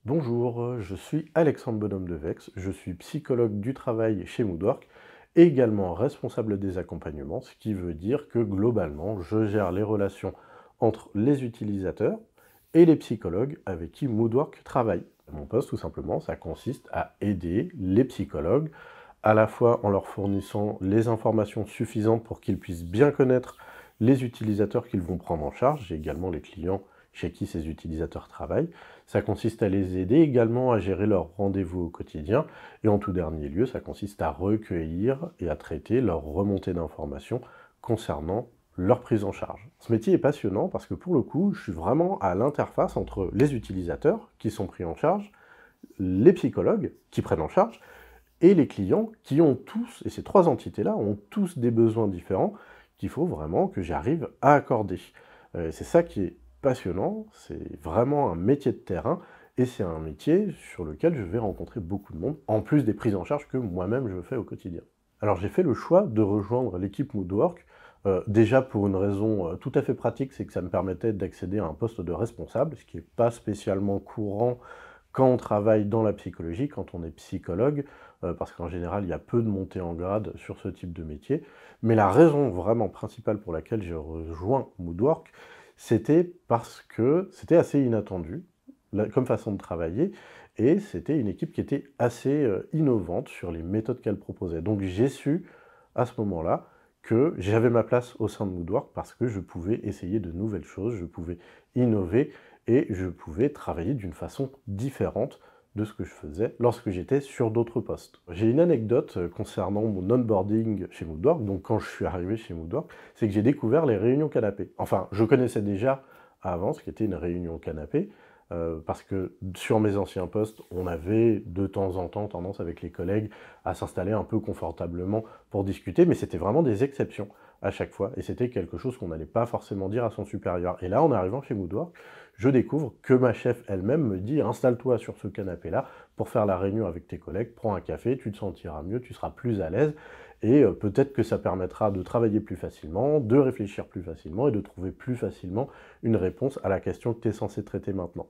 Bonjour, je suis Alexandre Bonhomme de Vex, je suis psychologue du travail chez Moodwork et également responsable des accompagnements, ce qui veut dire que globalement, je gère les relations entre les utilisateurs et les psychologues avec qui Moodwork travaille. Mon poste, tout simplement, ça consiste à aider les psychologues, à la fois en leur fournissant les informations suffisantes pour qu'ils puissent bien connaître les utilisateurs qu'ils vont prendre en charge, j'ai également les clients chez qui ces utilisateurs travaillent. Ça consiste à les aider également à gérer leurs rendez-vous au quotidien. Et en tout dernier lieu, ça consiste à recueillir et à traiter leurs remontées d'informations concernant leur prise en charge. Ce métier est passionnant parce que pour le coup, je suis vraiment à l'interface entre les utilisateurs qui sont pris en charge, les psychologues qui prennent en charge, et les clients qui ont tous, et ces trois entités-là, ont tous des besoins différents qu'il faut vraiment que j'arrive à accorder. C'est ça qui est passionnant, c'est vraiment un métier de terrain, et c'est un métier sur lequel je vais rencontrer beaucoup de monde, en plus des prises en charge que moi-même je fais au quotidien. Alors j'ai fait le choix de rejoindre l'équipe Moodwork, déjà pour une raison tout à fait pratique, c'est que ça me permettait d'accéder à un poste de responsable, ce qui n'est pas spécialement courant quand on travaille dans la psychologie, quand on est psychologue, parce qu'en général, il y a peu de montées en grade sur ce type de métier. Mais la raison vraiment principale pour laquelle j'ai rejoint Moodwork, c'était parce que c'était assez inattendu comme façon de travailler, et c'était une équipe qui était assez innovante sur les méthodes qu'elle proposait. Donc j'ai su, à ce moment-là, que j'avais ma place au sein de Moodwork parce que je pouvais essayer de nouvelles choses, je pouvais innover, et je pouvais travailler d'une façon différente de ce que je faisais lorsque j'étais sur d'autres postes. J'ai une anecdote concernant mon onboarding chez Moodwork, donc quand je suis arrivé chez Moodwork, c'est que j'ai découvert les réunions canapé. Enfin, je connaissais déjà avant ce qu'était une réunion canapé, parce que sur mes anciens postes, on avait de temps en temps tendance avec les collègues à s'installer un peu confortablement pour discuter, mais c'était vraiment des exceptions à chaque fois, et c'était quelque chose qu'on n'allait pas forcément dire à son supérieur. Et là, en arrivant chez Moodwork, je découvre que ma chef elle-même me dit « Installe-toi sur ce canapé-là pour faire la réunion avec tes collègues, prends un café, tu te sentiras mieux, tu seras plus à l'aise, et peut-être que ça permettra de travailler plus facilement, de réfléchir plus facilement, et de trouver plus facilement une réponse à la question que tu es censé traiter maintenant. »